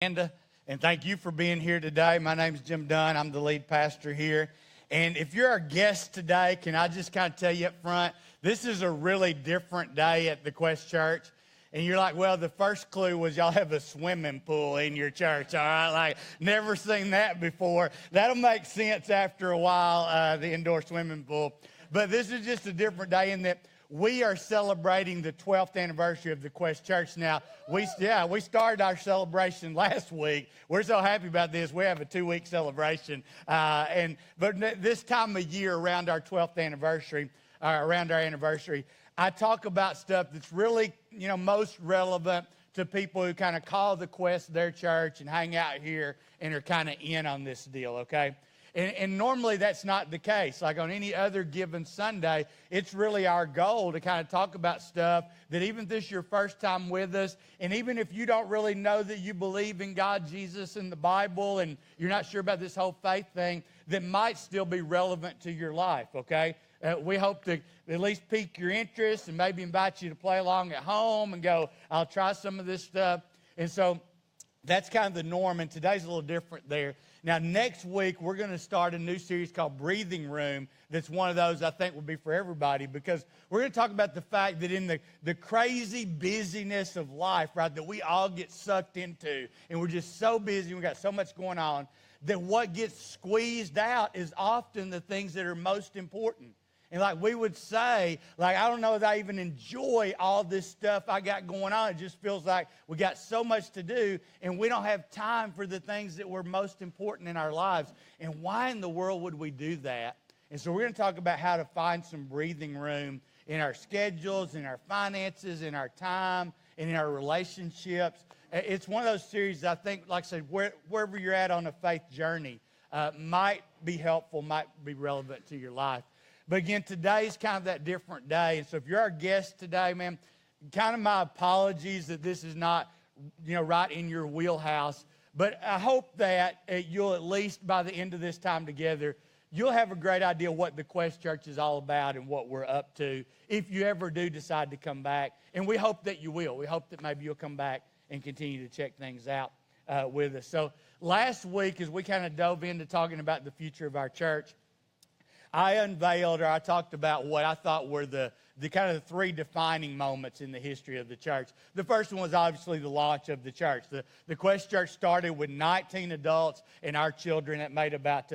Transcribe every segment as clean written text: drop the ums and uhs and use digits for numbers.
And thank you for being here today. My name is Jim Dunn. I'm the lead pastor here. And if you're our guest today, can I just kind of tell you up front, this is a really different day at the Quest Church. And you're like, well, the first clue was y'all have a swimming pool in your church, all right? Like, never seen that before. That'll make sense after a while, the indoor swimming pool. But this is just a different day in that we are celebrating the 12th anniversary of the Quest Church. Now, we started our celebration last week. We're so happy about this. We have a 2-week celebration. But this time of year around our 12th anniversary, around our anniversary, I talk about stuff that's really, most relevant to people who kind of call the Quest their church and hang out here and are kind of in on this deal, okay? And normally that's not the case. Like on any other given Sunday, it's really our goal to kind of talk about stuff that even if this is your first time with us, and even if you don't really know that you believe in God, Jesus, and the Bible, and you're not sure about this whole faith thing, that might still be relevant to your life, okay? We hope to at least pique your interest and maybe invite you to play along at home and go, I'll try some of this stuff. And so that's kind of the norm, and today's a little different there. Now, next week, we're going to start a new series called Breathing Room. That's one of those I think will be for everybody, because we're going to talk about the fact that in the crazy busyness of life, right, that we all get sucked into, and we're just so busy, we've got so much going on, that what gets squeezed out is often the things that are most important. And like we would say, like, I don't know that I even enjoy all this stuff I got going on. It just feels like we got so much to do, and we don't have time for the things that were most important in our lives. And why in the world would we do that? And so we're going to talk about how to find some breathing room in our schedules, in our finances, in our time, and in our relationships. It's one of those series I think, like I said, wherever you're at on a faith journey, might be helpful, might be relevant to your life. But again, today's kind of that different day. And so if you're our guest today, man, kind of my apologies that this is not, right in your wheelhouse. But I hope that you'll at least, by the end of this time together, you'll have a great idea what the Quest Church is all about and what we're up to if you ever do decide to come back. And we hope that you will. We hope that maybe you'll come back and continue to check things out with us. So last week, as we kind of dove into talking about the future of our church, I talked about what I thought were the kind of the 3 defining moments in the history of the church. The first one was obviously the launch of the church. The Quest Church started with 19 adults and our children. That made about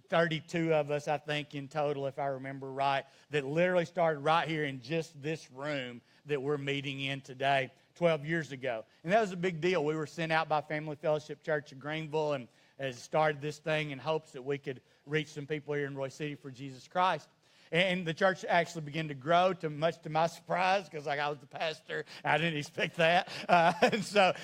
32 of us, I think, in total, if I remember right, that literally started right here in just this room that we're meeting in today 12 years ago. And that was a big deal. We were sent out by Family Fellowship Church of Greenville and started this thing in hopes that we could reach some people here in Roy City for Jesus Christ. And the church actually began to grow, much to my surprise, because I was the pastor. I didn't expect that.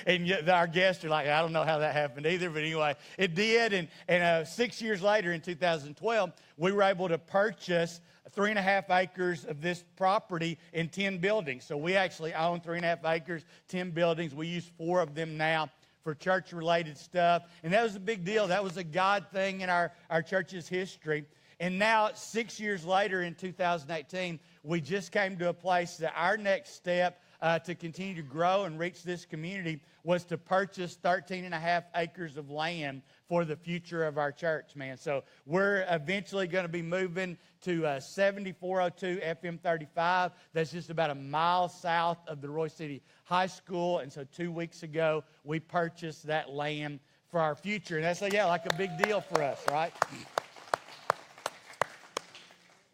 And our guests are like, I don't know how that happened either. But anyway, it did. And 6 years later, in 2012, we were able to purchase 3.5 acres of this property in 10 buildings. So we actually own 3.5 acres, 10 buildings. We use 4 of them now for church-related stuff. And that was a big deal. That was a God thing in our church's history. And now, 6 years later in 2018, we just came to a place that our next step to continue to grow and reach this community was to purchase 13.5 acres of land for the future of our church, man. So we're eventually going to be moving to 7402 FM 35. That's just about a mile south of the Roy City High School. And so 2 weeks ago, we purchased that land for our future. And that's, like a big deal for us, right?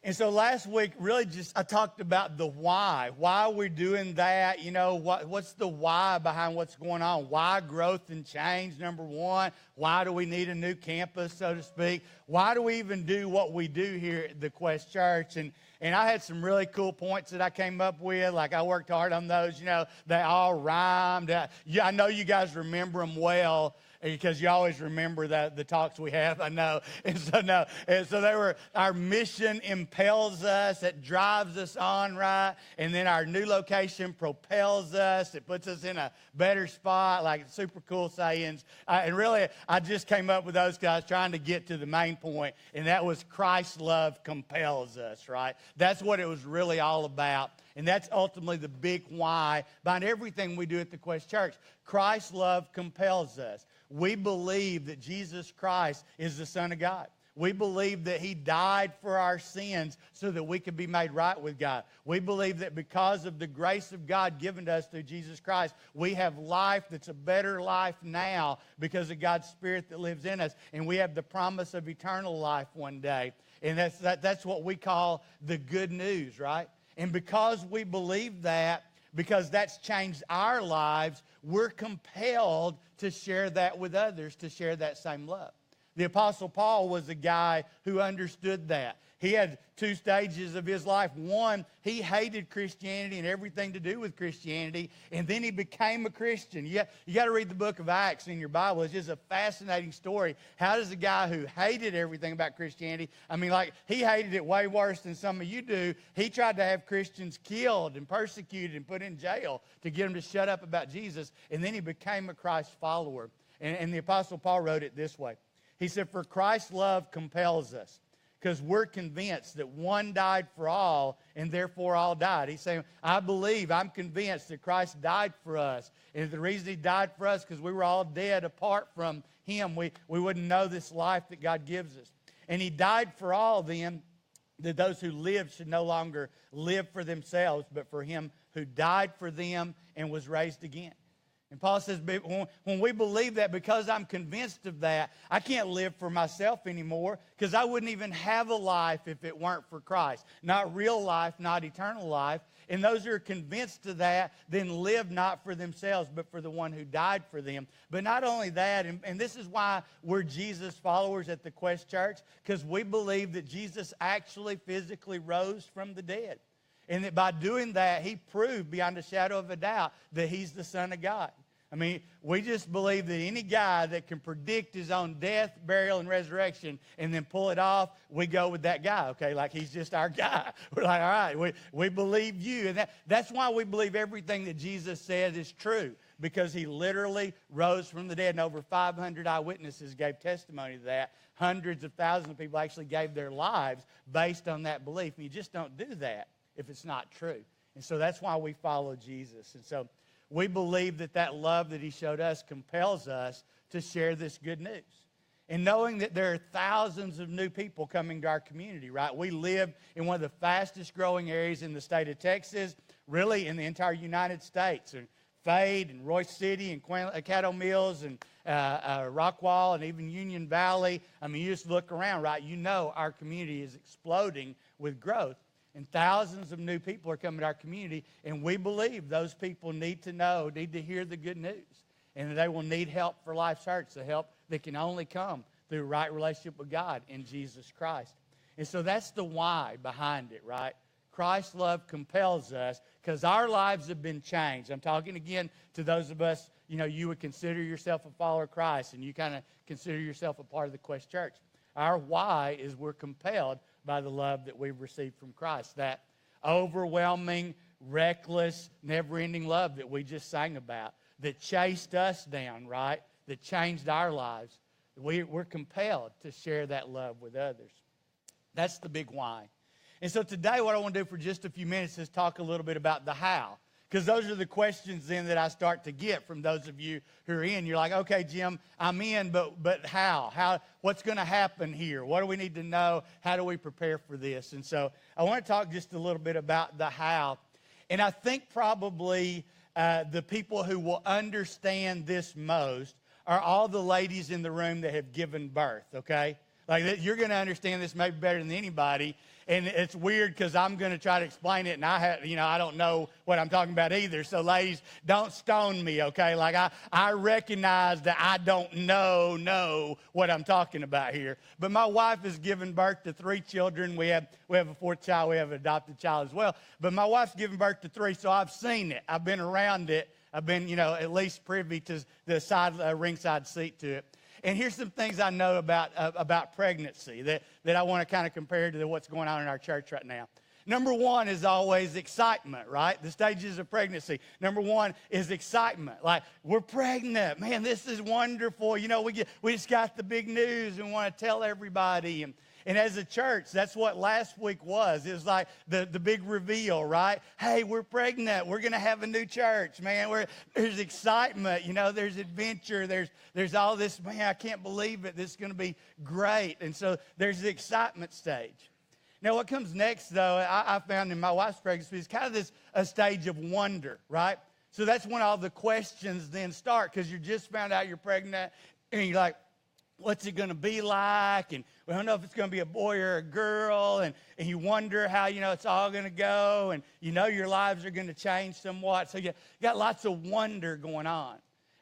And so last week, really I talked about the why we're doing that. What's the why behind what's going on? Why growth and change, number one? Why do we need a new campus, so to speak? Why do we even do what we do here at the Quest Church? And I had some really cool points that I came up with. Like, I worked hard on those. They all rhymed. I know you guys remember them well, because you always remember the talks we have, I know. And so they were, our mission impels us, it drives us on, right? And then our new location propels us, it puts us in a better spot, like super cool sayings. And really, I just came up with those because I was trying to get to the main point, and that was Christ's love compels us, right? That's what it was really all about. And that's ultimately the big why behind everything we do at the Quest Church. Christ's love compels us. We believe that Jesus Christ is the Son of God. We believe that he died for our sins so that we could be made right with God. We believe that because of the grace of God given to us through Jesus Christ, we have life that's a better life now because of God's Spirit that lives in us. And we have the promise of eternal life one day. And that's what we call the good news, right? And because we believe that, because that's changed our lives, we're compelled to share that with others, to share that same love. The Apostle Paul was a guy who understood that. He had two stages of his life. One, he hated Christianity and everything to do with Christianity, and then he became a Christian. You got to read the book of Acts in your Bible. It's just a fascinating story. How does a guy who hated everything about Christianity, I mean, like, he hated it way worse than some of you do. He tried to have Christians killed and persecuted and put in jail to get them to shut up about Jesus, and then he became a Christ follower. And the Apostle Paul wrote it this way. He said, "For Christ's love compels us, because we're convinced that one died for all, and therefore all died." He's saying, I'm convinced that Christ died for us. And the reason he died for us, because we were all dead apart from him. We wouldn't know this life that God gives us. And he died for all then, that those who live should no longer live for themselves, but for him who died for them and was raised again. And Paul says, when we believe that, because I'm convinced of that, I can't live for myself anymore, because I wouldn't even have a life if it weren't for Christ. Not real life, not eternal life. And those who are convinced of that then live not for themselves, but for the one who died for them. But not only that, and this is why we're Jesus followers at the Quest Church, because we believe that Jesus actually physically rose from the dead. And that by doing that, he proved beyond a shadow of a doubt that he's the Son of God. I mean, we just believe that any guy that can predict his own death, burial, and resurrection and then pull it off, we go with that guy, okay? Like, he's just our guy. We're like, all right, we believe you. And that's why we believe everything that Jesus said is true, because he literally rose from the dead. And over 500 eyewitnesses gave testimony to that. Hundreds of thousands of people actually gave their lives based on that belief. And you just don't do that if it's not true. And so that's why we follow Jesus. And so we believe that love that he showed us compels us to share this good news. And knowing that there are thousands of new people coming to our community, right? We live in one of the fastest growing areas in the state of Texas, really in the entire United States. And Fade and Royce City and Caddo Mills and Rockwall and even Union Valley. I mean, you just look around, right? You know our community is exploding with growth. And thousands of new people are coming to our community, and we believe those people need to hear the good news, and that they will need help for Life Church, the help that can only come through right relationship with God in Jesus Christ. And so that's the why behind it, right? Christ's love compels us because our lives have been changed. I'm talking again to those of us, you would consider yourself a follower of Christ, and you kind of consider yourself a part of the Quest Church. Our why is we're compelled by the love that we've received from Christ. That overwhelming, reckless, never-ending love that we just sang about, that chased us down, right? That changed our lives. We're compelled to share that love with others. That's the big why. And so today what I want to do for just a few minutes is talk a little bit about the how. Because those are the questions then that I start to get from those of you who are in. You're like, okay, Jim, I'm in, but how? What's going to happen here? What do we need to know? How do we prepare for this? And so I want to talk just a little bit about the how. And I think probably the people who will understand this most are all the ladies in the room that have given birth, okay? Like, you're going to understand this maybe better than anybody. And it's weird because I'm going to try to explain it, and I don't know what I'm talking about either. So, ladies, don't stone me, okay? Like, I recognize that I don't know what I'm talking about here. But my wife has given birth to 3 children. We have a 4th child. We have an adopted child as well. But my wife's given birth to 3, so I've seen it. I've been around it. I've been, at least privy to the ringside seat to it. And here's some things I know about pregnancy that I want to kind of compare to what's going on in our church right now. Number one is always excitement, right? The stages of pregnancy. Number one is excitement. Like, we're pregnant. Man, this is wonderful. You know, we just got the big news and want to tell everybody. And as a church, that's what last week was. It was like the big reveal, right? Hey, we're pregnant. We're going to have a new church, man. There's excitement. You know, there's adventure. There's all this, man, I can't believe it. This is going to be great. And so there's the excitement stage. Now, what comes next, though, I found in my wife's pregnancy is kind of a stage of wonder, right? So that's when all the questions then start, because you just found out you're pregnant, and you're like, what's it going to be like? And we don't know if it's going to be a boy or a girl. And you wonder how, you know, it's all going to go. And you know your lives are going to change somewhat. So you got lots of wonder going on.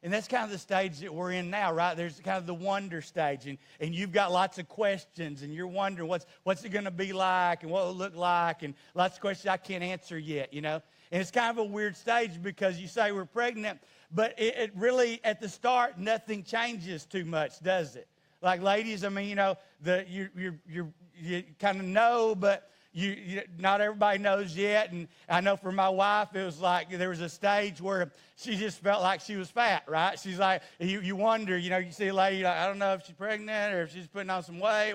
And that's kind of the stage that we're in now, right? There's kind of the wonder stage. And you've got lots of questions. And you're wondering what's it going to be like and what it'll look like. And lots of questions I can't answer yet, you know. And it's kind of a weird stage because you say we're pregnant. But it really, at the start, nothing changes too much, does it? Like, ladies, I mean, you know, you kind of know, but you not everybody knows yet. And I know for my wife, it was like there was a stage where she just felt like she was fat, right? She's like, you wonder, you know, you see a lady, like, I don't know if she's pregnant or if she's putting on some weight.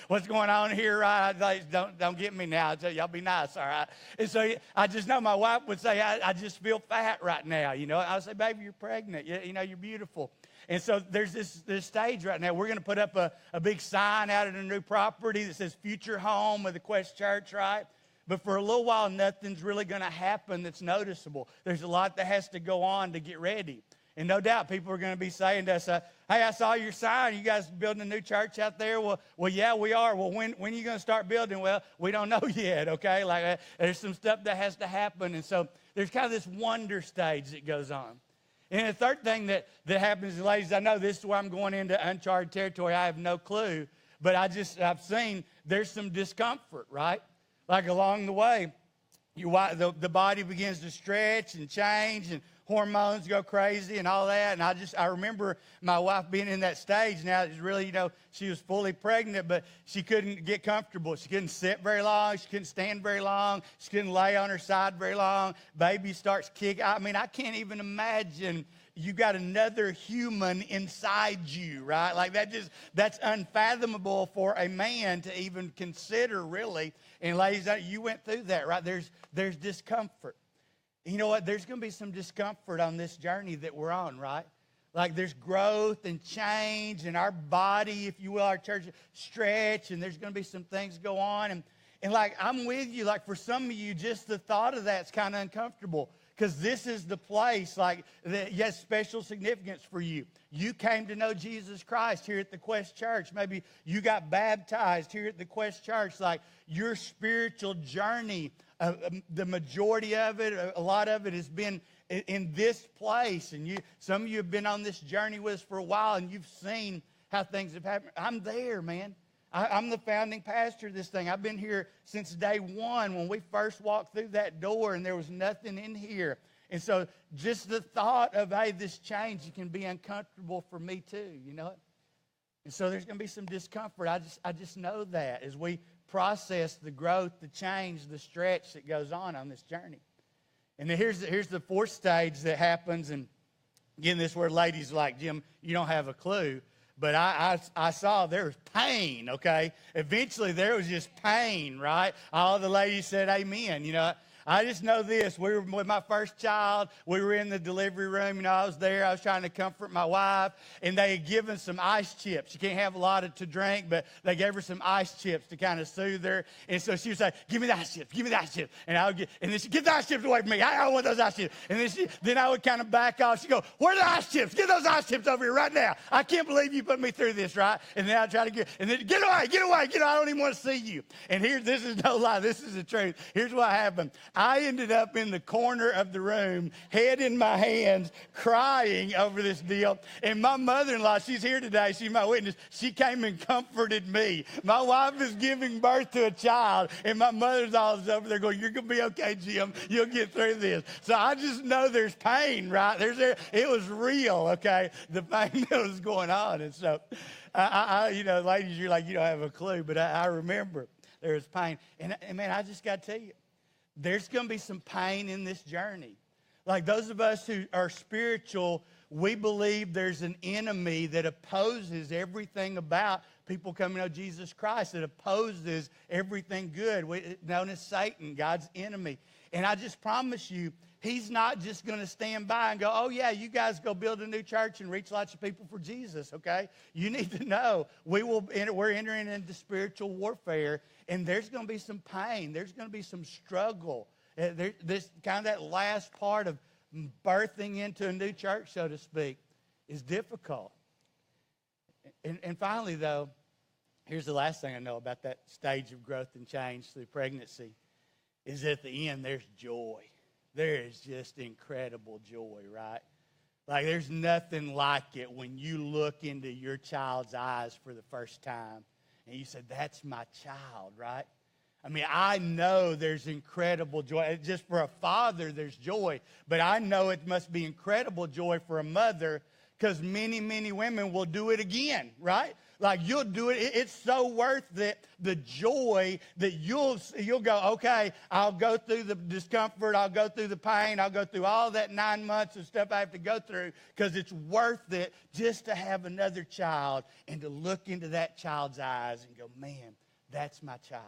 What's going on here, right? Like, don't get me now. I tell you, y'all be nice, all right? And so I just know my wife would say, I just feel fat right now, you know. I would say, baby, you're pregnant. You know, you're beautiful. And so there's this stage right now. We're going to put up a big sign out at a new property that says Future Home of the Quest Church, right? But for a little while, nothing's really going to happen that's noticeable. There's a lot that has to go on to get ready. And no doubt people are going to be saying to us, hey, I saw your sign. You guys building a new church out there? Well, yeah, we are. Well, when are you going to start building? Well, we don't know yet, okay? Like, there's some stuff that has to happen. And so there's kind of this wonder stage that goes on. And the third thing that happens, ladies, I know this is where I'm going into uncharted territory. I have no clue. But I've seen there's some discomfort, right? Like along the way, the body begins to stretch and change and hormones go crazy and all that. And I remember my wife being in that stage. Now, it's really, you know, she was fully pregnant, but she couldn't get comfortable. She couldn't sit very long. She couldn't stand very long. She couldn't lay on her side very long. Baby starts kicking. I mean, I can't even imagine you got another human inside you, right? Like that's unfathomable for a man to even consider, really. And ladies, you went through that, right? There's discomfort. You know what? There's going to be some discomfort on this journey that we're on, right? Like there's growth and change and our body, if you will, our church stretch, and there's going to be some things go on. And like, I'm with you. Like for some of you, just the thought of that's kind of uncomfortable because this is the place, like, that has special significance for you. You came to know Jesus Christ here at the Quest Church. Maybe you got baptized here at the Quest Church. Like your spiritual journey, the majority of it, a lot of it has been in this place. And some of you have been on this journey with us for a while, and you've seen how things have happened. I'm there, man. I'm the founding pastor of this thing. I've been here since day one when we first walked through that door, and there was nothing in here. And so just the thought of, hey, this change can be uncomfortable for me too, you know it? And so there's going to be some discomfort. I just know that as we process the growth, the change, the stretch that goes on this journey. And then here's the fourth stage that happens. And again, this is where ladies like, Jim, you don't have a clue. But I saw there was pain, okay? Eventually there was just pain, right? All the ladies said amen, you know. I just know this. We were with my first child. We were in the delivery room. You know, I was there. I was trying to comfort my wife. And they had given some ice chips. You can't have a lot to drink, but they gave her some ice chips to kind of soothe her. And so she would say, give me the ice chips. Give me the ice chips. And then she'd get the ice chips away from me. I don't want those ice chips. And then I would kind of back off. She'd go, where are the ice chips? Get those ice chips over here right now. I can't believe you put me through this, right? And then I'd try to get away. I don't even want to see you. And this is no lie. This is the truth. Here's what happened. I ended up in the corner of the room, head in my hands, crying over this deal. And my mother-in-law, she's here today. She's my witness. She came and comforted me. My wife is giving birth to a child, and my mother-in-law is over there going, you're going to be okay, Jim. You'll get through this. So I just know there's pain, right? It was real, okay, the pain that was going on. And so, you know, ladies, you're like, you don't have a clue, but I remember there was pain. And man, I just got to tell you, there's going to be some pain in this journey. Like those of us who are spiritual, we believe there's an enemy that opposes everything about people coming to know Jesus Christ, that opposes everything good, known as Satan, God's enemy. And I just promise you, he's not just going to stand by and go, oh, yeah, you guys go build a new church and reach lots of people for Jesus, okay? You need to know we're entering into spiritual warfare, and there's going to be some pain. There's going to be some struggle. This kind of that last part of birthing into a new church, so to speak, is difficult. And finally, though, here's the last thing I know about that stage of growth and change through pregnancy, is at the end there's joy. There is just incredible joy, right? Like there's nothing like it when you look into your child's eyes for the first time and you say, that's my child, right? I mean, I know there's incredible joy. Just for a father, there's joy. But I know it must be incredible joy for a mother because many, many women will do it again, right? Like you'll do it. It's so worth it, the joy that you'll go, okay, I'll go through the discomfort. I'll go through the pain. I'll go through all that 9 months of stuff I have to go through because it's worth it just to have another child and to look into that child's eyes and go, man, that's my child.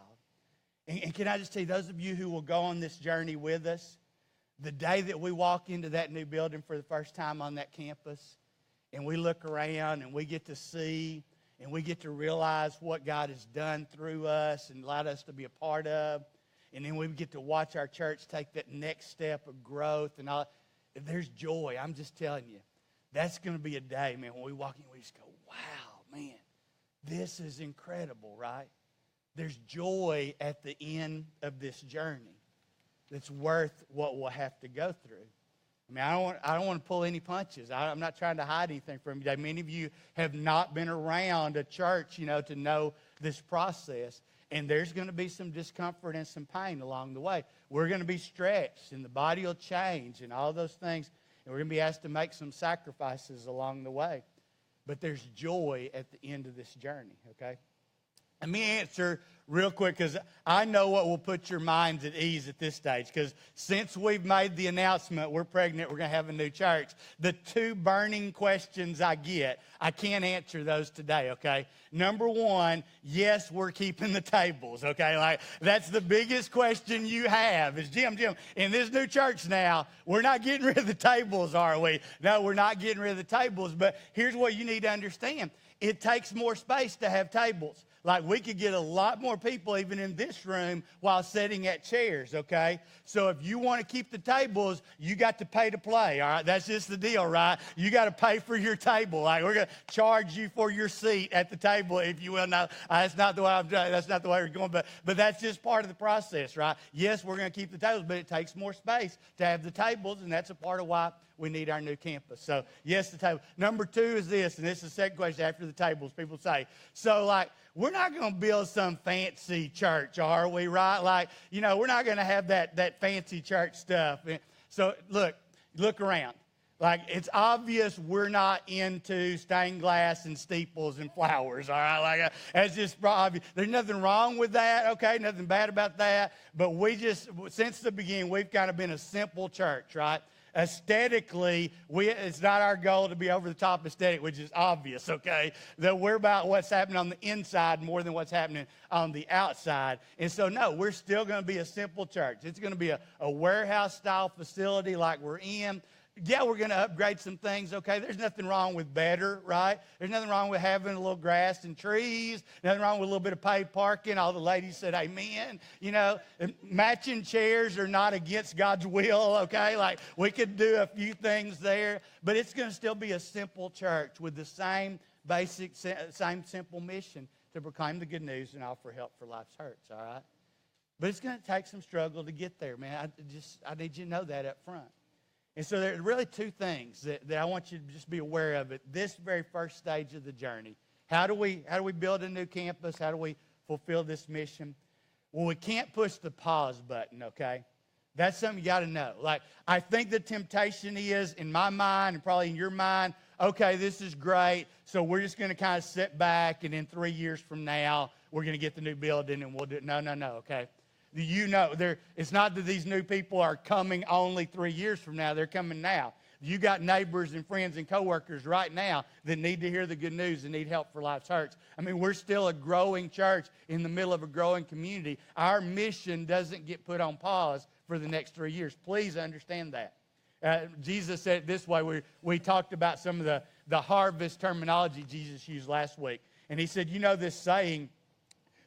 And can I just tell you, those of you who will go on this journey with us, the day that we walk into that new building for the first time on that campus and we look around and we get to see and we get to realize what God has done through us and allowed us to be a part of. And then we get to watch our church take that next step of growth and all. There's joy. I'm just telling you. That's going to be a day, man, when we walk in, we just go, wow, man, this is incredible, right? There's joy at the end of this journey that's worth what we'll have to go through. I mean, I don't want to pull any punches. I'm not trying to hide anything from you. Many of you have not been around a church, to know this process. And there's going to be some discomfort and some pain along the way. We're going to be stretched, and the body will change, and all those things. And we're going to be asked to make some sacrifices along the way. But there's joy at the end of this journey, okay? Let me answer real quick because I know what will put your minds at ease at this stage. Because since we've made the announcement, we're pregnant, we're going to have a new church, the two burning questions I get, I can't answer those today, okay? Number one, yes, we're keeping the tables, okay? Like, that's the biggest question you have is, Jim, in this new church now, we're not getting rid of the tables, are we? No, we're not getting rid of the tables. But here's what you need to understand. It takes more space to have tables. Like we could get a lot more people even in this room while sitting at chairs, okay? So if you want to keep the tables, you got to pay to play, all right? That's just the deal, right? You got to pay for your table. Like we're going to charge you for your seat at the table, if you will. Now, that's not the way that's not the way we're going, but that's just part of the process, right? Yes, we're going to keep the tables, but it takes more space to have the tables, and that's a part of why we need our new campus. So, yes, the table. Number two is this, and this is the second question after the tables. People say, so, like, we're not going to build some fancy church, are we, right? Like, we're not going to have that fancy church stuff. So, look around. Like, it's obvious we're not into stained glass and steeples and flowers, all right? Like, that's just obvious. There's nothing wrong with that, okay? Nothing bad about that. But since the beginning, we've kind of been a simple church, right? Aesthetically, it's not our goal to be over the top aesthetic, which is obvious, okay? That we're about what's happening on the inside more than what's happening on the outside. And so, no, we're still going to be a simple church. It's going to be a warehouse-style facility like we're in. Yeah, we're going to upgrade some things, okay? There's nothing wrong with better, right? There's nothing wrong with having a little grass and trees. Nothing wrong with a little bit of paid parking. All the ladies said amen. Matching chairs are not against God's will, okay? Like, we could do a few things there, but it's going to still be a simple church with the same simple mission to proclaim the good news and offer help for life's hurts, all right? But it's going to take some struggle to get there, man. I need you to know that up front. And so there are really two things that I want you to just be aware of at this very first stage of the journey. How do we build a new campus? How do we fulfill this mission? Well, we can't push the pause button, okay? That's something you got to know. Like, I think the temptation is, in my mind and probably in your mind, okay, this is great, so we're just going to kind of sit back, and in 3 years from now, we're going to get the new building, and we'll do it. No, okay? It's not that these new people are coming only 3 years from now. They're coming now. You got neighbors and friends and coworkers right now that need to hear the good news and need help for Life's Hurts. I mean, we're still a growing church in the middle of a growing community. Our mission doesn't get put on pause for the next 3 years. Please understand that. Jesus said it this way. We talked about some of the harvest terminology Jesus used last week. And he said, you know this saying,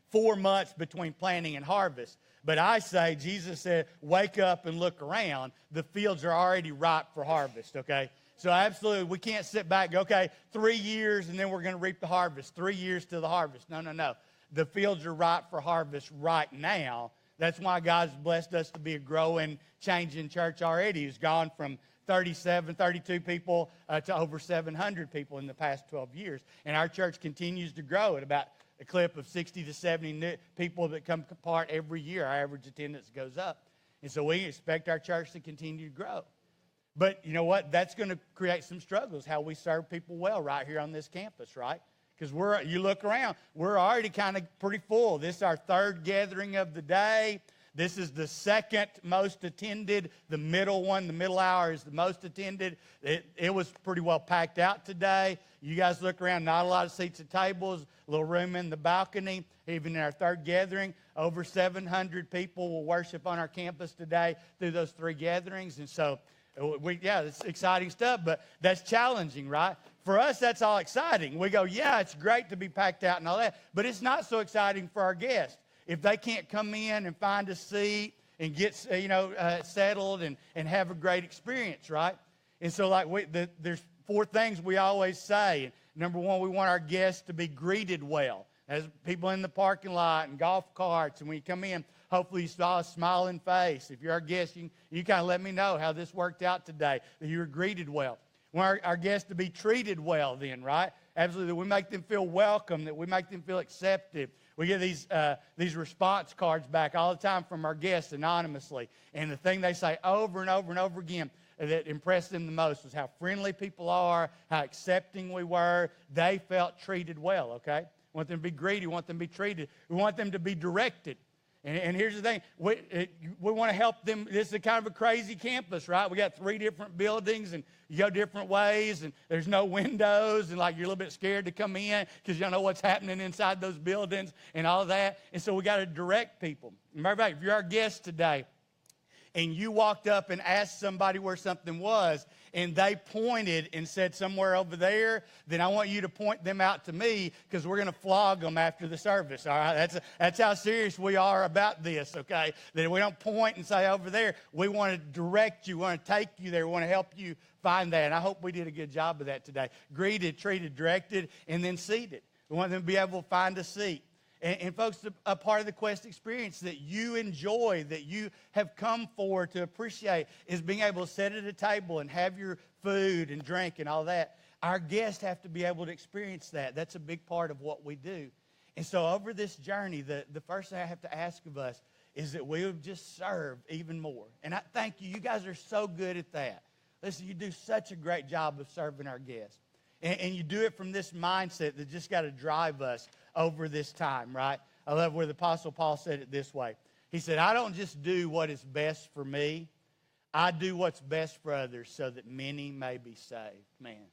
4 months between planting and harvest. But I say, Jesus said, wake up and look around. The fields are already ripe for harvest, okay? So absolutely, we can't sit back and go, okay, 3 years and then we're going to reap the harvest. 3 years to the harvest. No. The fields are ripe for harvest right now. That's why God's blessed us to be a growing, changing church already. He's gone from 32 people to over 700 people in the past 12 years. And our church continues to grow at about a clip of 60 to 70 people that come part every year. Our average attendance goes up. And so we expect our church to continue to grow. But you know what? That's going to create some struggles, how we serve people well right here on this campus, right? Because you look around, we're already kind of pretty full. This is our third gathering of the day. This is the second most attended. The middle hour is the most attended. It was pretty well packed out today. You guys look around, not a lot of seats at tables, a little room in the balcony. Even in our third gathering, over 700 people will worship on our campus today through those 3 gatherings. And so, it's exciting stuff, but that's challenging, right? For us, that's all exciting. We go, yeah, it's great to be packed out and all that, but it's not so exciting for our guests. If they can't come in and find a seat and get settled and have a great experience, right? And so there's 4 things we always say. Number 1, we want our guests to be greeted well. As people in the parking lot and golf carts, and when you come in, hopefully you saw a smiling face. If you're our guest, you kind of let me know how this worked out today, that you were greeted well. We want our guests to be treated well then, right? Absolutely, that we make them feel welcome, that we make them feel accepted. We get these response cards back all the time from our guests anonymously. And the thing they say over and over and over again that impressed them the most was how friendly people are, how accepting we were. They felt treated well, okay? We want them to be greeted. We want them to be treated. We want them to be directed. And here's the thing. We want to help them. This is kind of a crazy campus, right? We got 3 different buildings, and you go different ways, and there's no windows, and you're a little bit scared to come in because you don't know what's happening inside those buildings and all of that. And so we got to direct people. Remember, if you're our guest today, and you walked up and asked somebody where something was, and they pointed and said somewhere over there, then I want you to point them out to me because we're going to flog them after the service, all right? That's how serious we are about this, okay? That we don't point and say over there. We want to direct you, we want to take you there, we want to help you find that. And I hope we did a good job of that today. Greeted, treated, directed, and then seated. We want them to be able to find a seat. And folks, a part of the Quest experience that you enjoy, that you have come for to appreciate, is being able to sit at a table and have your food and drink and all that. Our guests have to be able to experience that. That's a big part of what we do. And so over this journey, the first thing I have to ask of us is that we would just serve even more. And I thank you. You guys are so good at that. Listen, you do such a great job of serving our guests. And you do it from this mindset that just got to drive us over this time, right? I love where the Apostle Paul said it this way. He said, I don't just do what is best for me. I do what's best for others so that many may be saved. Man.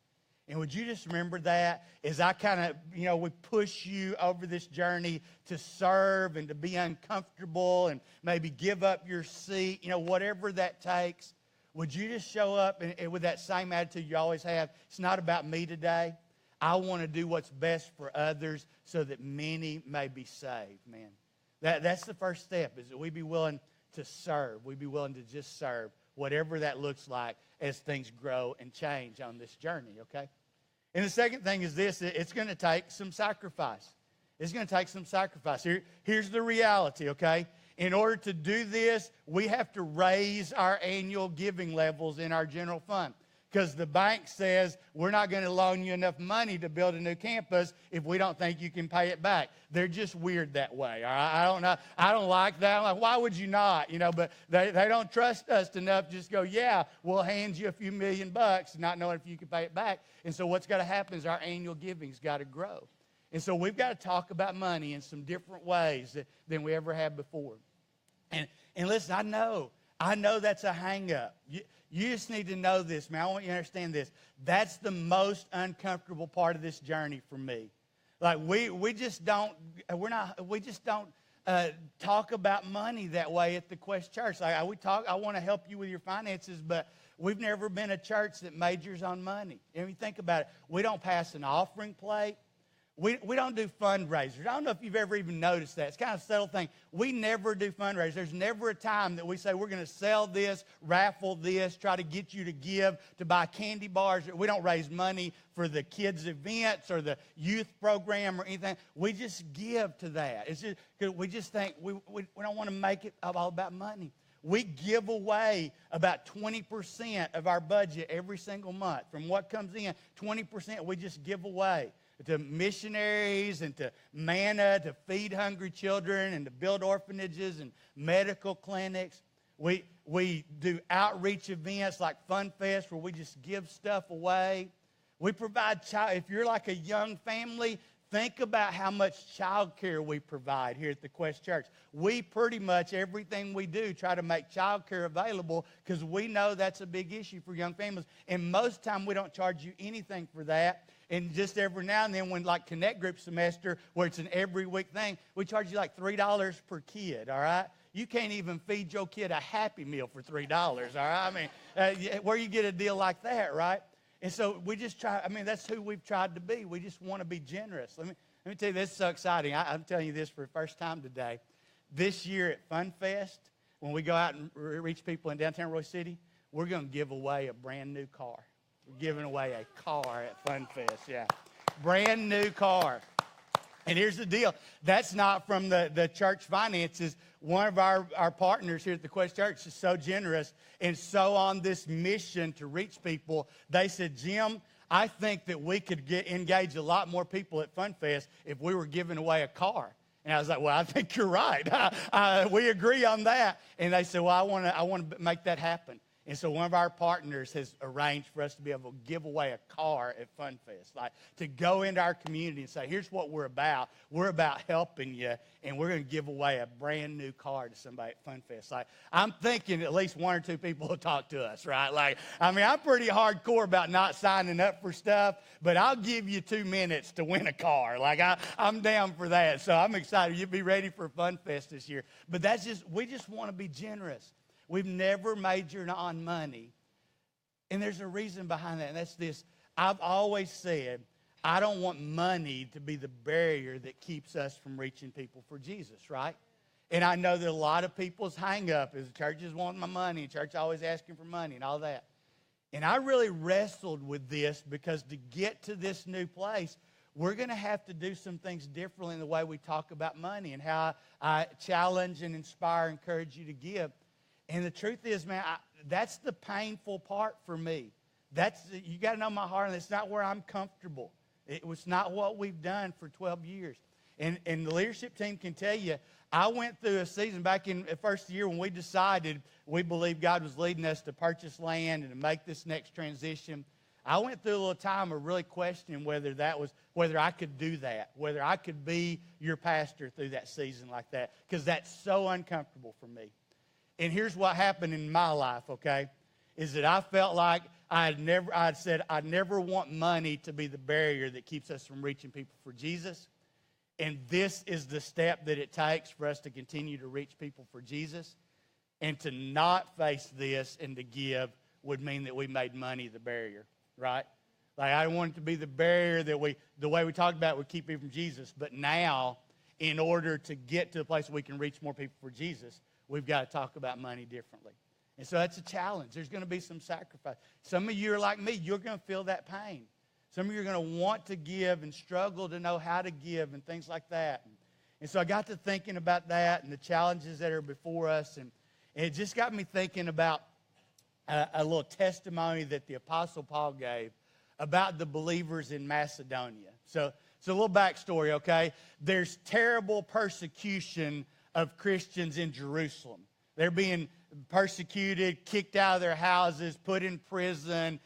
And would you just remember that as I kind of, we push you over this journey to serve and to be uncomfortable and maybe give up your seat, whatever that takes. Would you just show up and with that same attitude you always have? It's not about me today. I want to do what's best for others so that many may be saved, man. That's the first step, is that we be willing to serve. We be willing to just serve, whatever that looks like as things grow and change on this journey, okay? And the second thing is this. It's going to take some sacrifice. It's going to take some sacrifice. Here's the reality, okay? In order to do this, we have to raise our annual giving levels in our general fund, because the bank says we're not going to loan you enough money to build a new campus if we don't think you can pay it back. They're just weird that way. All right? I don't know. I don't like that. I'm like, why would you not? But they don't trust us enough to just go, yeah, we'll hand you a few $1 million, not knowing if you can pay it back. And so what's got to happen is our annual giving's got to grow. And so we've got to talk about money in some different ways than we ever have before. And listen, I know that's a hang up. You just need to know this, man. I want you to understand this. That's the most uncomfortable part of this journey for me. Like we just don't talk about money that way at the Quest Church. Like I want to help you with your finances, but we've never been a church that majors on money. And you think about it, we don't pass an offering plate. We don't do fundraisers. I don't know if you've ever even noticed that. It's kind of a subtle thing. We never do fundraisers. There's never a time that we say we're going to sell this, raffle this, try to get you to give, to buy candy bars. We don't raise money for the kids' events or the youth program or anything. We just give to that. It's just because we just think we don't want to make it all about money. We give away about 20% of our budget every single month. From what comes in, 20% we just give away to missionaries and to manna, to feed hungry children and to build orphanages and medical clinics. We do outreach events like Fun Fest where we just give stuff away. We provide if you're like a young family, think about how much child care we provide here at the Quest Church. We pretty much, everything we do, try to make child care available because we know that's a big issue for young families. And most of the time, we don't charge you anything for that. And just every now and then, when like Connect Group semester, where it's an every week thing, we charge you like $3 per kid, all right? You can't even feed your kid a Happy Meal for $3, all right? I mean, where you get a deal like that, right? And so we just try, that's who we've tried to be. We just want to be generous. Let me tell you, this is so exciting. I'm telling you this for the first time today. This year at Fun Fest, when we go out and reach people in downtown Roy City, we're going to give away a brand new car. We're giving away a car at Fun Fest, yeah. Brand new car. And here's the deal. That's not from the church finances. One of our partners here at the Quest Church is so generous and so on this mission to reach people. They said, Jim, I think that we could engage a lot more people at Fun Fest if we were giving away a car. And I was like, well, I think you're right. We agree on that. And they said, well, I want to make that happen. And so one of our partners has arranged for us to be able to give away a car at Fun Fest, like to go into our community and say, here's what we're about. We're about helping you, and we're going to give away a brand new car to somebody at Fun Fest. Like, I'm thinking at least one or two people will talk to us, right? Like, I'm pretty hardcore about not signing up for stuff, but I'll give you 2 minutes to win a car. Like, I'm down for that. So I'm excited. You'll be ready for Fun Fest this year. But we just want to be generous. We've never majored on money. And there's a reason behind that, and that's this. I've always said, I don't want money to be the barrier that keeps us from reaching people for Jesus, right? And I know that a lot of people's hang up is churches want my money, and church always asking for money and all that. And I really wrestled with this because to get to this new place, we're going to have to do some things differently in the way we talk about money and how I challenge and inspire, encourage you to give. And the truth is, man, that's the painful part for me. You got to know my heart, and it's not where I'm comfortable. It was not what we've done for 12 years. And the leadership team can tell you, I went through a season back in the first year when we decided we believed God was leading us to purchase land and to make this next transition. I went through a little time of really questioning whether I could do that, whether I could be your pastor through that season like that, because that's so uncomfortable for me. And here's what happened in my life, okay, is that I felt like I'd said I'd never want money to be the barrier that keeps us from reaching people for Jesus. And this is the step that it takes for us to continue to reach people for Jesus. And to not face this and to give would mean that we made money the barrier, right? Like, I don't want it to be the barrier that the way we talked about would keep people from Jesus. But now, in order to get to a place where we can reach more people for Jesus, we've got to talk about money differently. And so that's a challenge. There's going to be some sacrifice. Some of you are like me. You're going to feel that pain. Some of you are going to want to give and struggle to know how to give and things like that. And so I got to thinking about that and the challenges that are before us. And it just got me thinking about a little testimony that the Apostle Paul gave about the believers in Macedonia. So a little backstory, okay? There's terrible persecution of Christians in Jerusalem. They're being persecuted, kicked out of their houses, put in prison,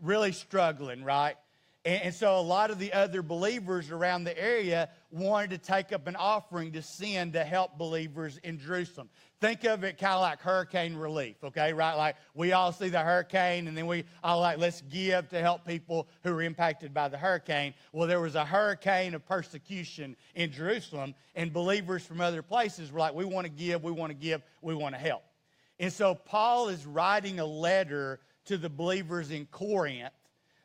really struggling, right? And so a lot of the other believers around the area wanted to take up an offering to send to help believers in Jerusalem. Think of it kind of like hurricane relief, okay, right? Like we all see the hurricane and then we all like, let's give to help people who are impacted by the hurricane. Well, there was a hurricane of persecution in Jerusalem, and believers from other places were like, we want to give, we want to give, we want to help. And so Paul is writing a letter to the believers in Corinth,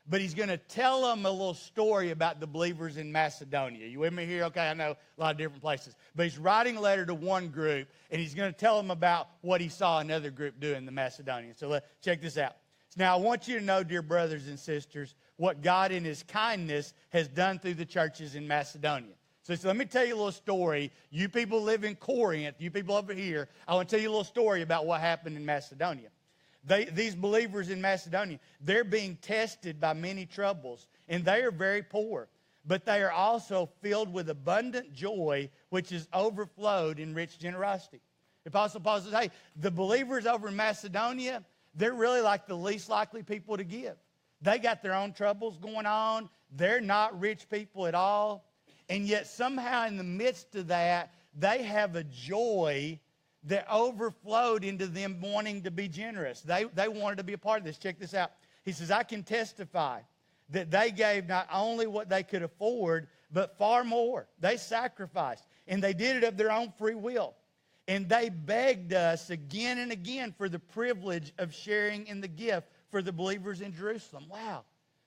but he's going to tell them a little story about the believers in Macedonia. You with me here? Okay, I know a lot of different places. But he's writing a letter to one group, and he's going to tell them about what he saw another group do in the Macedonians. So check this out. Now, I want you to know, dear brothers and sisters, what God in his kindness has done through the churches in Macedonia. So let me tell you a little story. You people live in Corinth, you people over here, I want to tell you a little story about what happened in Macedonia. These believers in Macedonia, they're being tested by many troubles, and they are very poor. But they are also filled with abundant joy, which is overflowed in rich generosity. The Apostle Paul says, hey, the believers over in Macedonia, they're really like the least likely people to give. They got their own troubles going on. They're not rich people at all. And yet somehow in the midst of that, they have a joy that overflowed into them wanting to be generous. They wanted to be a part of this. Check this out. He says, I can testify that they gave not only what they could afford, but far more. They sacrificed, and they did it of their own free will. And they begged us again and again for the privilege of sharing in the gift for the believers in Jerusalem. Wow.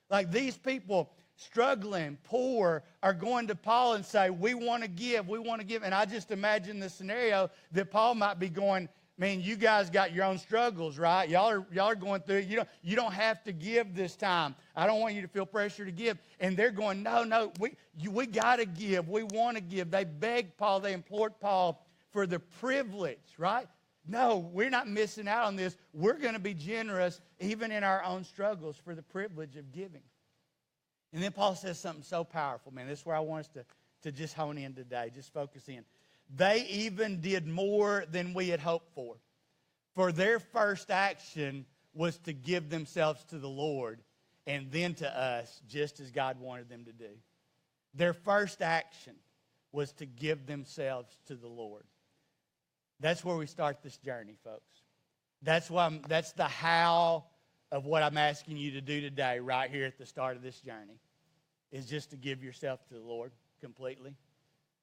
Like these people struggling, poor, are going to Paul and say, we want to give, we want to give. And I just imagine the scenario that Paul might be going, man, you guys got your own struggles, right? Y'all are going through it. You don't have to give this time. I don't want you to feel pressure to give. And they're going, no, we got to give. We want to give. They begged Paul, they implored Paul for the privilege, right? No, we're not missing out on this. We're going to be generous even in our own struggles for the privilege of giving. And then Paul says something so powerful, man. This is where I want us to just hone in today, just focus in. They even did more than we had hoped for. For their first action was to give themselves to the Lord and then to us, just as God wanted them to do. Their first action was to give themselves to the Lord. That's where we start this journey, folks. That's the how of what I'm asking you to do today, right here at the start of this journey, is just to give yourself to the Lord completely.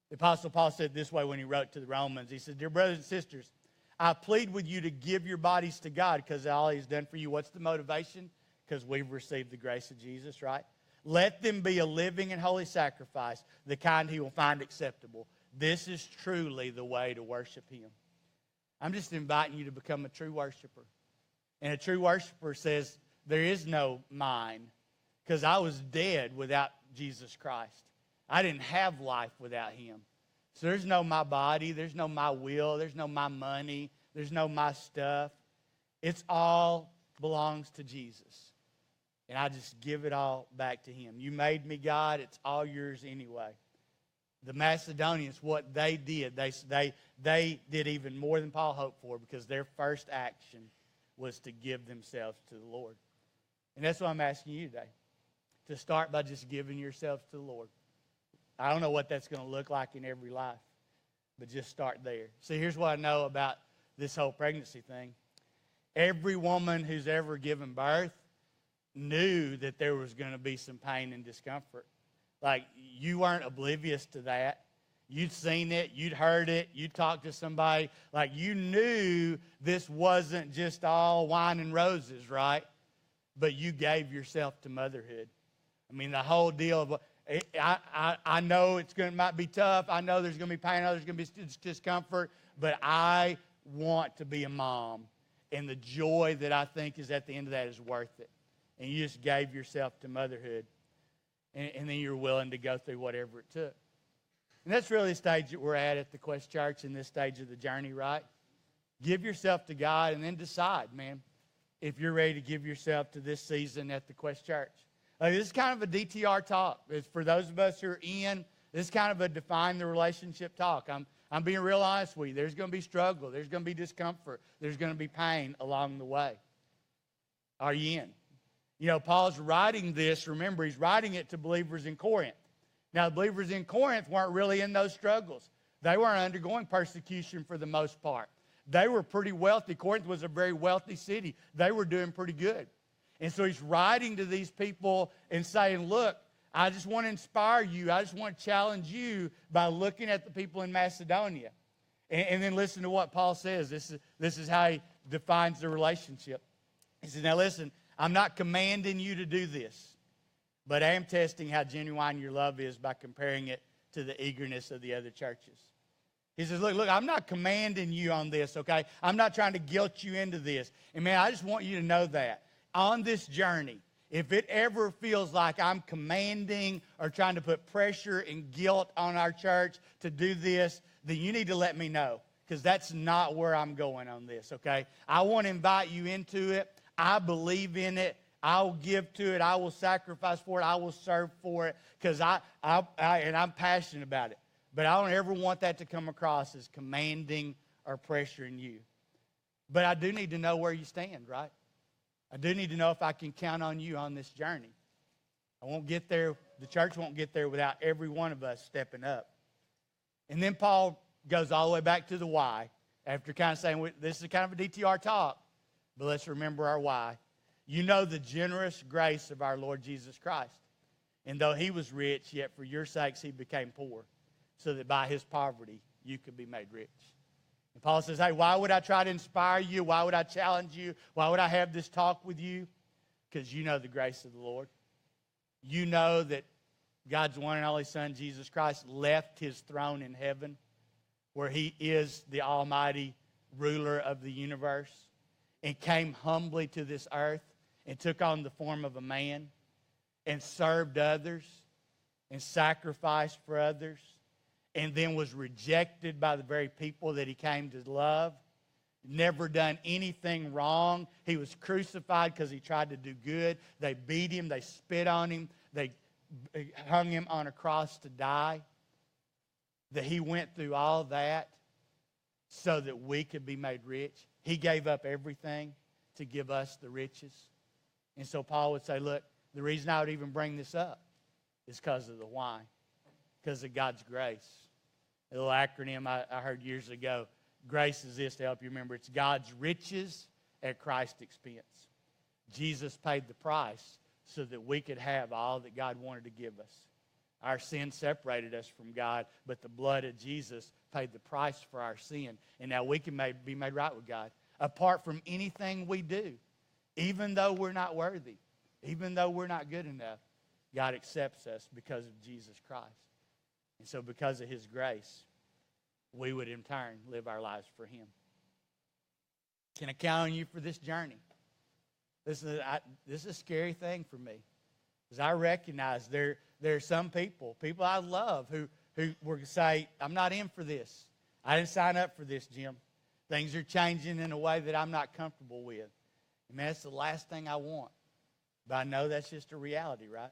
The Apostle Paul said this way when he wrote to the Romans. He said, dear brothers and sisters, I plead with you to give your bodies to God because of all he's done for you. What's the motivation? Because we've received the grace of Jesus, right? Let them be a living and holy sacrifice, the kind he will find acceptable. This is truly the way to worship him. I'm just inviting you to become a true worshiper. And a true worshiper says, there is no mine, because I was dead without Jesus Christ. I didn't have life without him. So there's no my body, there's no my will, there's no my money, there's no my stuff. It's all belongs to Jesus. And I just give it all back to him. You made me, God, it's all yours anyway. The Macedonians, what they did, they did even more than Paul hoped for, because their first action was to give themselves to the Lord. And that's what I'm asking you today, to start by just giving yourselves to the Lord. I don't know what that's going to look like in every life, but just start there. See, here's what I know about this whole pregnancy thing. Every woman who's ever given birth knew that there was going to be some pain and discomfort. Like, you weren't oblivious to that. You'd seen it, you'd heard it, you'd talked to somebody. Like, you knew this wasn't just all wine and roses, right? But you gave yourself to motherhood. I mean, the whole deal of, I know might be tough. I know there's going to be pain. I know there's going to be discomfort. But I want to be a mom. And the joy that I think is at the end of that is worth it. And you just gave yourself to motherhood. And then you're willing to go through whatever it took. And that's really the stage that we're at the Quest Church in this stage of the journey, right? Give yourself to God and then decide, man, if you're ready to give yourself to this season at the Quest Church. Like, this is kind of a DTR talk. It's for those of us who are in, this is kind of a define the relationship talk. I'm being real honest with you. There's going to be struggle. There's going to be discomfort. There's going to be pain along the way. Are you in? You know, Paul's writing this, remember, he's writing it to believers in Corinth. Now, the believers in Corinth weren't really in those struggles. They weren't undergoing persecution for the most part. They were pretty wealthy. Corinth was a very wealthy city. They were doing pretty good. And so he's writing to these people and saying, look, I just want to inspire you. I just want to challenge you by looking at the people in Macedonia. And then listen to what Paul says. This is how he defines the relationship. He says, now listen, I'm not commanding you to do this, but I am testing how genuine your love is by comparing it to the eagerness of the other churches. He says, look, I'm not commanding you on this, okay? I'm not trying to guilt you into this. And man, I just want you to know that on this journey, if it ever feels like I'm commanding or trying to put pressure and guilt on our church to do this, then you need to let me know, because that's not where I'm going on this, okay? I want to invite you into it. I believe in it. I'll give to it. I will sacrifice for it. I will serve for it, because I'm passionate about it. But I don't ever want that to come across as commanding or pressuring you. But I do need to know where you stand, right? I do need to know if I can count on you on this journey. I won't get there, the church won't get there without every one of us stepping up. And then Paul goes all the way back to the why, after kind of saying, this is kind of a DTR talk, but let's remember our why. You know the generous grace of our Lord Jesus Christ. And though he was rich, yet for your sakes he became poor, so that by his poverty you could be made rich. And Paul says, hey, why would I try to inspire you? Why would I challenge you? Why would I have this talk with you? Because you know the grace of the Lord. You know that God's one and only Son, Jesus Christ, left his throne in heaven, where he is the almighty ruler of the universe, and came humbly to this earth and took on the form of a man and served others and sacrificed for others, and then was rejected by the very people that he came to love. Never done anything wrong. He was crucified because he tried to do good. They beat him. They spit on him. They hung him on a cross to die. That he went through all that so that we could be made rich. He gave up everything to give us the riches. And so Paul would say, look, the reason I would even bring this up is because of the why. Because of God's grace. A little acronym I heard years ago. Grace is this, to help you remember. It's God's riches at Christ's expense. Jesus paid the price so that we could have all that God wanted to give us. Our sin separated us from God, but the blood of Jesus paid the price for our sin. And now we can be made right with God. Apart from anything we do, even though we're not worthy, even though we're not good enough, God accepts us because of Jesus Christ. And so because of his grace, we would in turn live our lives for him. Can I count on you for this journey? This is a scary thing for me. Because I recognize there are some people I love who will say, I'm not in for this. I didn't sign up for this, Jim. Things are changing in a way that I'm not comfortable with. And man, that's the last thing I want. But I know that's just a reality, right?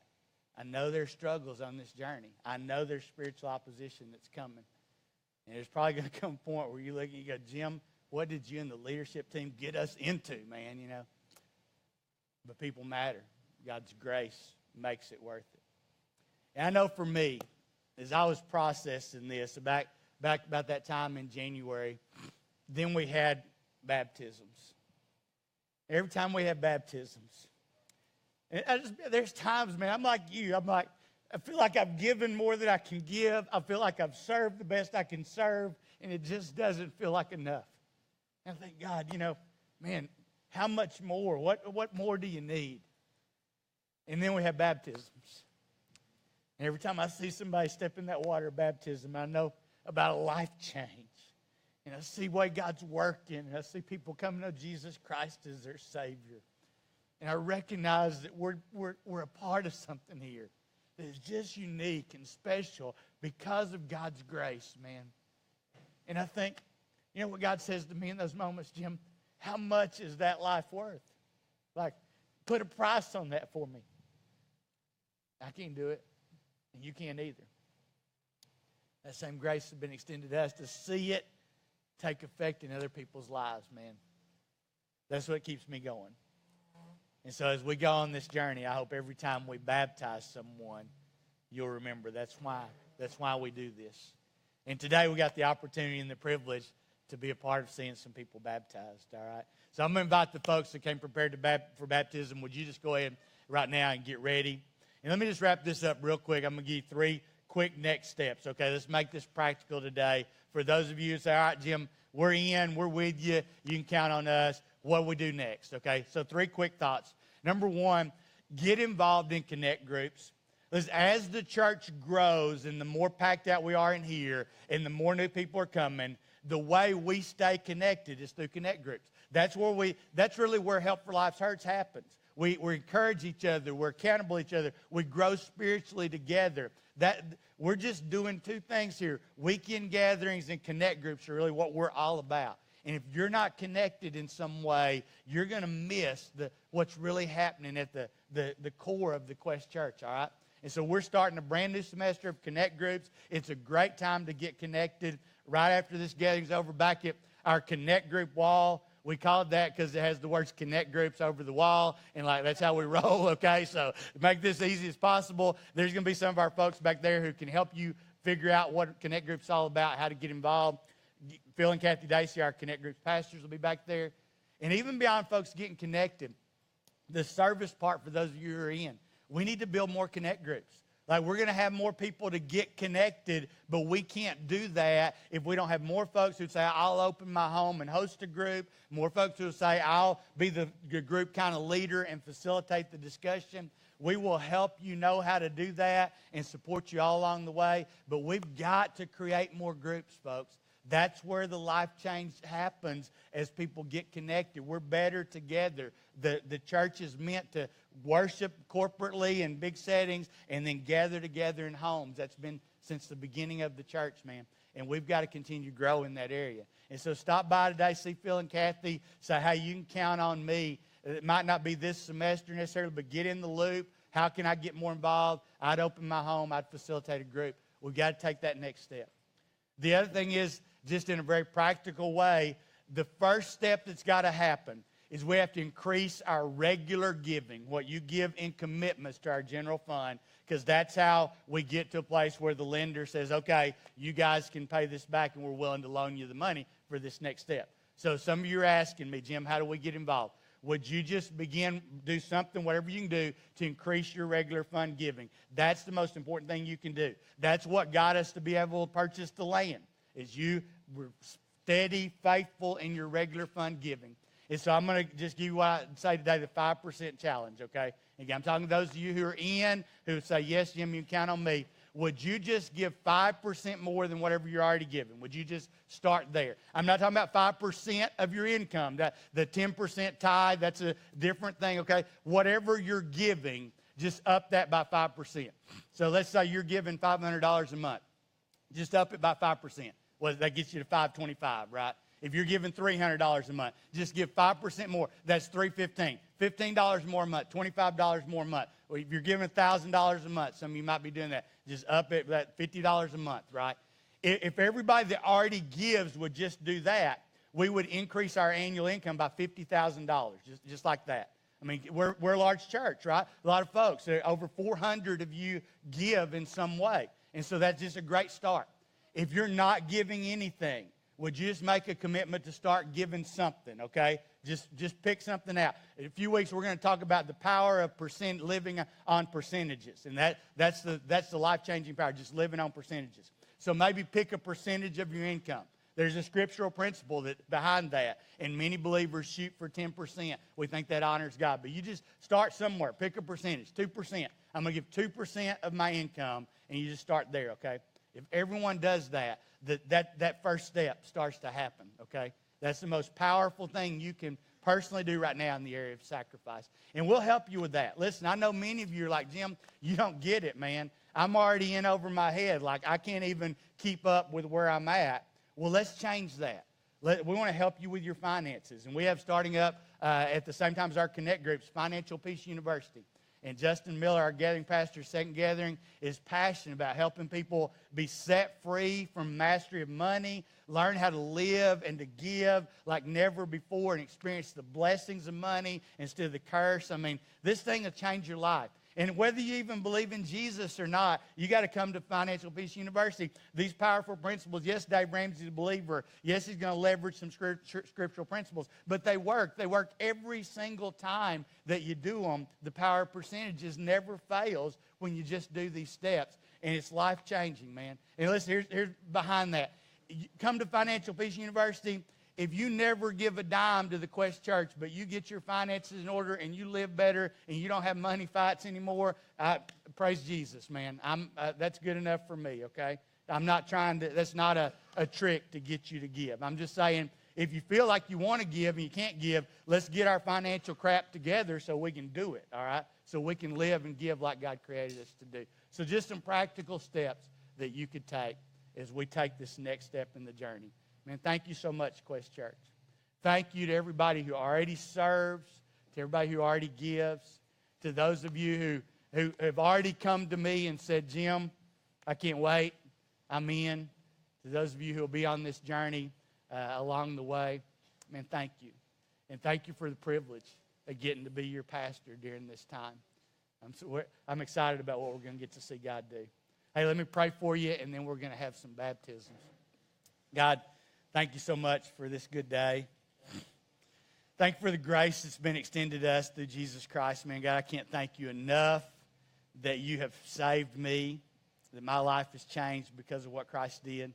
I know there's struggles on this journey. I know there's spiritual opposition that's coming. And there's probably going to come a point where you look and you go, Jim, what did you and the leadership team get us into, man, you know? But people matter. God's grace makes it worth it. And I know for me, as I was processing this, back about that time in January, then we had baptisms. Every time we had baptisms, and there's times, man, I'm like you. I feel like I've given more than I can give. I feel like I've served the best I can serve, and it just doesn't feel like enough. And I think, God, you know, man, how much more? What more do you need? And then we have baptisms. And every time I see somebody step in that water of baptism, I know about a life change. And I see the way God's working, and I see people coming to Jesus Christ as their Savior. And I recognize that we're a part of something here that is just unique and special because of God's grace, man. And I think, you know what God says to me in those moments, Jim? How much is that life worth? Like, put a price on that for me. I can't do it, and you can't either. That same grace has been extended to us to see it take effect in other people's lives, man. That's what keeps me going. And so as we go on this journey, I hope every time we baptize someone, you'll remember that's why we do this. And today we got the opportunity and the privilege to be a part of seeing some people baptized, all right? So I'm going to invite the folks that came prepared for baptism. Would you just go ahead right now and get ready? And let me just wrap this up real quick. I'm going to give you 3 quick next steps, okay? Let's make this practical today. For those of you who say, all right, Jim, we're in, we're with you, you can count on us. What do we do next, okay? So 3 quick thoughts. Number 1, get involved in connect groups. Listen, as the church grows and the more packed out we are in here and the more new people are coming, the way we stay connected is through connect groups. That's really where Help for Life's Hurts happens. We encourage each other. We're accountable to each other. We grow spiritually together. We're just doing 2 things here. Weekend gatherings and connect groups are really what we're all about. And if you're not connected in some way, you're going to miss what's really happening at the core of the Quest Church, all right? And so we're starting a brand new semester of connect groups. It's a great time to get connected. Right after this gathering's over, back at our connect group wall, we call it that because it has the words connect groups over the wall, and that's how we roll, okay? So to make this easy as possible, there's going to be some of our folks back there who can help you figure out what connect group's all about, how to get involved. Phil and Kathy Dacey, our connect group pastors, will be back there. And even beyond folks getting connected, the service part for those of you who are in, we need to build more connect groups. We're going to have more people to get connected, but we can't do that if we don't have more folks who say, I'll open my home and host a group, more folks who say, I'll be the group kind of leader and facilitate the discussion. We will help you know how to do that and support you all along the way, but we've got to create more groups, folks. That's where the life change happens as people get connected. We're better together. The church is meant to worship corporately in big settings and then gather together in homes. That's been since the beginning of the church, man. And we've got to continue to grow in that area. And so stop by today, see Phil and Kathy, say, hey, you can count on me. It might not be this semester necessarily, but get in the loop. How can I get more involved? I'd open my home. I'd facilitate a group. We've got to take that next step. The other thing is, just in a very practical way, the first step that's got to happen is we have to increase our regular giving, what you give in commitments to our general fund, because that's how we get to a place where the lender says, okay, you guys can pay this back and we're willing to loan you the money for this next step. So some of you are asking me, Jim, how do we get involved? Would you just do something, whatever you can do, to increase your regular fund giving? That's the most important thing you can do. That's what got us to be able to purchase the land, is you were steady, faithful in your regular fund giving. And so I'm going to just give you what I say today, the 5% challenge, okay? Again, I'm talking to those of you who are in, who say, yes, Jim, you can count on me. Would you just give 5% more than whatever you're already giving? Would you just start there? I'm not talking about 5% of your income. The 10% tithe, that's a different thing, okay? Whatever you're giving, just up that by 5%. So let's say you're giving $500 a month. Just up it by 5%. Well, that gets you to $525, right? If you're giving $300 a month, just give 5% more. That's $315. $15 more a month, $25 more a month. Well, if you're giving $1,000 a month, some of you might be doing that. Just up it at $50 a month, right? If everybody that already gives would just do that, we would increase our annual income by $50,000, just like that. I mean, we're a large church, right? A lot of folks, over 400 of you give in some way. And so that's just a great start. If you're not giving anything, would you just make a commitment to start giving something, okay? Just pick something out. In a few weeks, we're going to talk about the power of living on percentages. And that's the life-changing power, just living on percentages. So maybe pick a percentage of your income. There's a scriptural principle behind that. And many believers shoot for 10%. We think that honors God. But you just start somewhere. Pick a percentage, 2%. I'm going to give 2% of my income, and you just start there, okay? If everyone does that, that first step starts to happen, okay? That's the most powerful thing you can personally do right now in the area of sacrifice. And we'll help you with that. Listen, I know many of you are like, Jim, you don't get it, man. I'm already in over my head. Like, I can't even keep up with where I'm at. Well, let's change that. We want to help you with your finances. And we have starting up at the same time as our Connect groups, Financial Peace University. And Justin Miller, our gathering pastor, second gathering, is passionate about helping people be set free from mastery of money, learn how to live and to give like never before, and experience the blessings of money instead of the curse. I mean, this thing will change your life. And whether you even believe in Jesus or not, you got to come to Financial Peace University. These powerful principles, yes, Dave Ramsey's a believer. Yes, he's going to leverage some scriptural principles. But they work. They work every single time that you do them. The power of percentages never fails when you just do these steps. And it's life-changing, man. And listen, here's behind that. Come to Financial Peace University. If you never give a dime to the Quest Church, but you get your finances in order and you live better and you don't have money fights anymore, praise Jesus, man. That's good enough for me, okay? I'm not trying to, that's not a trick to get you to give. I'm just saying, if you feel like you want to give and you can't give, let's get our financial crap together so we can do it, all right? So we can live and give like God created us to do. So just some practical steps that you could take as we take this next step in the journey. Man, thank you so much, Quest Church. Thank you to everybody who already serves, to everybody who already gives, to those of you who have already come to me and said, Jim, I can't wait, I'm in. To those of you who will be on this journey along the way, man, thank you. And thank you for the privilege of getting to be your pastor during this time. I'm excited about what we're going to get to see God do. Hey, let me pray for you, and then we're going to have some baptisms. God, thank you so much for this good day. Thank you for the grace that's been extended to us through Jesus Christ, man. God, I can't thank you enough that you have saved me, that my life has changed because of what Christ did.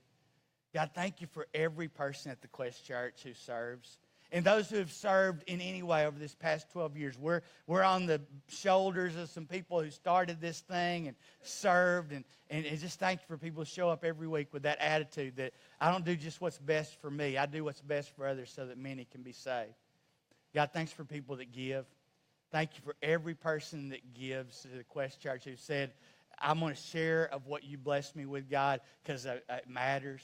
God, thank you for every person at the Quest Church who serves. And those who have served in any way over this past 12 years. We're on the shoulders of some people who started this thing and served. And just thank you for people who show up every week with that attitude that I don't do just what's best for me. I do what's best for others so that many can be saved. God, thanks for people that give. Thank you for every person that gives to the Quest Church who said, I'm going to share of what you blessed me with, God, because it matters.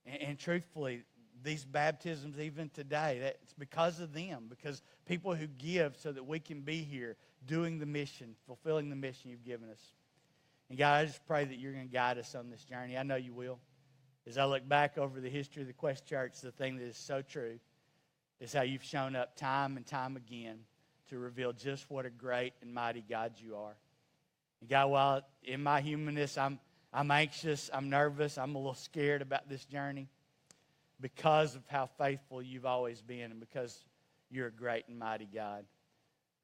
And truthfully, these baptisms even today, it's because of them, because people who give so that we can be here doing the mission, fulfilling the mission you've given us. And God, I just pray that you're going to guide us on this journey. I know you will. As I look back over the history of the Quest Church, the thing that is so true is how you've shown up time and time again to reveal just what a great and mighty God you are. And God, while in my humanness, I'm anxious, I'm nervous, I'm a little scared about this journey, because of how faithful you've always been and because you're a great and mighty God.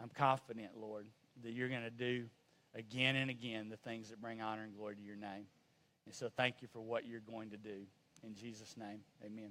I'm confident, Lord, that you're going to do again and again the things that bring honor and glory to your name. And so thank you for what you're going to do. In Jesus' name, amen.